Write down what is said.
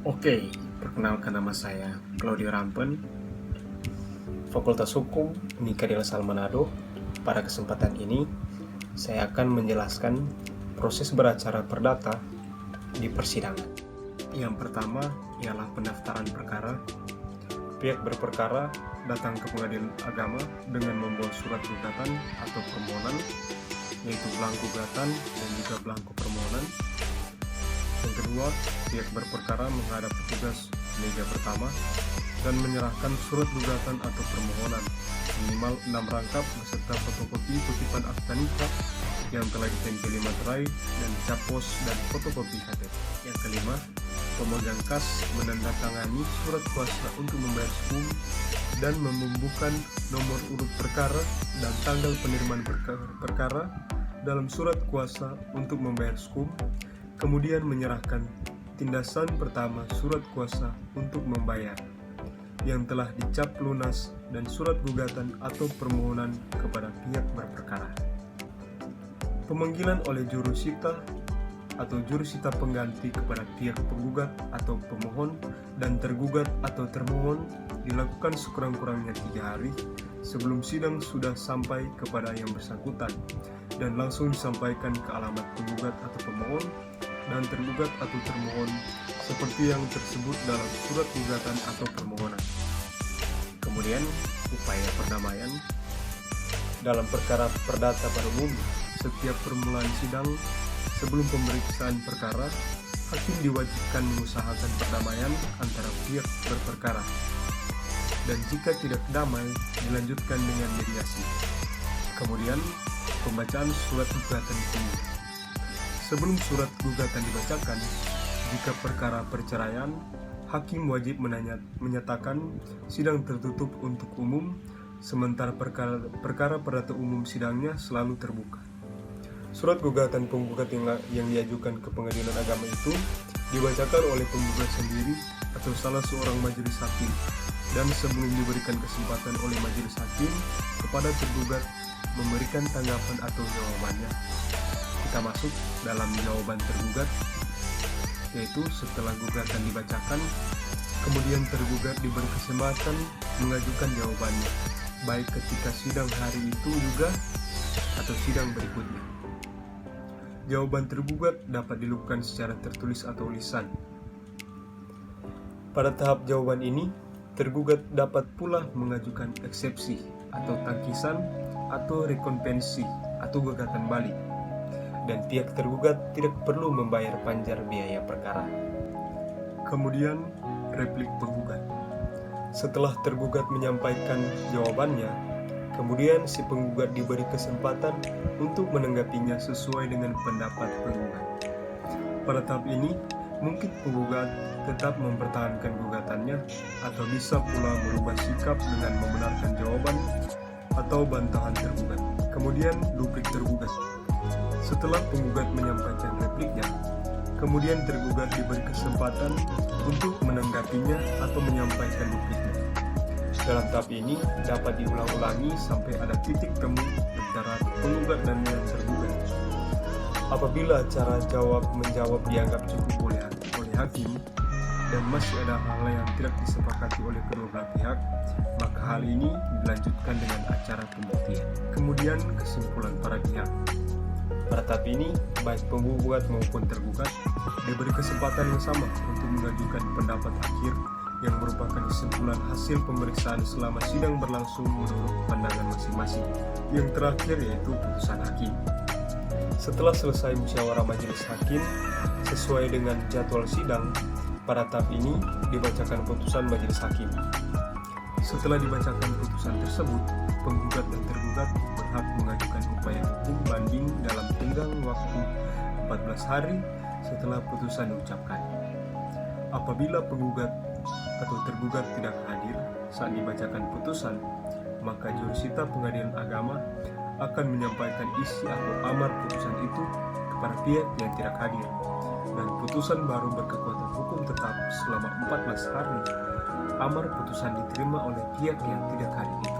Oke, perkenalkan nama saya Claudio Rampen, Fakultas Hukum Unika del Sal Manado. Pada kesempatan ini, saya akan menjelaskan proses beracara perdata di persidangan. Yang pertama ialah pendaftaran perkara. Pihak berperkara datang ke pengadilan agama dengan membawa surat gugatan atau permohonan, yaitu belangko gugatan dan juga belangko permohonan. Yang kedua, pihak berperkara menghadap petugas meja pertama dan menyerahkan surat gugatan atau permohonan minimal 6 rangkap beserta fotokopi kutipan akta nikah yang telah ditempeli materai dan dicap pos dan fotokopi KTP. Yang kelima, pemegang kas menandatangani surat kuasa untuk membayar skum dan membubuhkan nomor urut perkara dan tanggal penerimaan perkara dalam surat kuasa untuk membayar skum, kemudian menyerahkan tindasan pertama surat kuasa untuk membayar yang telah dicap lunas dan surat gugatan atau permohonan kepada pihak berperkara. Pemanggilan oleh jurusita atau jurusita pengganti kepada pihak penggugat atau pemohon dan tergugat atau termohon dilakukan sekurang-kurangnya 3 hari sebelum sidang sudah sampai kepada yang bersangkutan dan langsung disampaikan ke alamat penggugat atau pemohon dan tergugat atau termohon seperti yang tersebut dalam surat gugatan atau permohonan. Kemudian, upaya perdamaian. Dalam perkara perdata pada umumnya, setiap permulaan sidang sebelum pemeriksaan perkara, hakim diwajibkan mengusahakan perdamaian antara pihak berperkara. Dan jika tidak damai, dilanjutkan dengan mediasi. Kemudian, pembacaan surat gugatan umum. Sebelum surat gugatan dibacakan, jika perkara perceraian, hakim wajib menyatakan sidang tertutup untuk umum, sementara perkara perdata umum sidangnya selalu terbuka. Surat gugatan penggugat yang diajukan ke pengadilan agama itu dibacakan oleh penggugat sendiri atau salah seorang majelis hakim, dan sebelum diberikan kesempatan oleh majelis hakim kepada tergugat memberikan tanggapan atau jawabannya. Kita masuk dalam jawaban tergugat, yaitu setelah gugatan dibacakan, kemudian tergugat diberi kesempatan mengajukan jawabannya, baik ketika sidang hari itu juga atau sidang berikutnya. Jawaban tergugat dapat dilakukan secara tertulis atau lisan. Pada tahap jawaban ini, tergugat dapat pula mengajukan eksepsi atau tangkisan atau rekonvensi atau gugatan balik, dan pihak tergugat tidak perlu membayar panjar biaya perkara. Kemudian, replik penggugat. Setelah tergugat menyampaikan jawabannya, kemudian si penggugat diberi kesempatan untuk menanggapinya sesuai dengan pendapat penggugat. Pada tahap ini, mungkin penggugat tetap mempertahankan gugatannya atau bisa pula merubah sikap dengan membenarkan jawaban atau bantahan tergugat. Kemudian, duplik tergugat. Setelah penggugat menyampaikan repliknya, kemudian tergugat diberi kesempatan untuk menanggapinya atau menyampaikan dupliknya. Dalam tahap ini dapat diulang-ulangi sampai ada titik temu antara penggugat dan yang tergugat. Apabila cara jawab-menjawab dianggap cukup oleh hakim dan masih ada hal yang tidak disepakati oleh kedua belah pihak, maka hal ini dilanjutkan dengan acara pembuktian. Kemudian kesimpulan para pihak. Pada tahap ini, baik penggugat maupun tergugat diberi kesempatan yang sama untuk mengajukan pendapat akhir yang merupakan kesimpulan hasil pemeriksaan selama sidang berlangsung menurut pandangan masing-masing. Yang terakhir yaitu putusan hakim. Setelah selesai musyawarah majelis hakim sesuai dengan jadwal sidang, pada tahap ini dibacakan putusan majelis hakim. Setelah dibacakan putusan tersebut, penggugat dan tergugat berhak mengajukan upaya hukum banding dalam tenggang waktu 14 hari setelah putusan diucapkan. Apabila penggugat atau tergugat tidak hadir saat dibacakan putusan, maka jurusita pengadilan agama akan menyampaikan isi atau amar putusan itu kepada pihak yang tidak hadir, dan putusan baru berkekuatan hukum tetap selama 14 hari. Amar putusan diterima oleh pihak yang tidak hadir.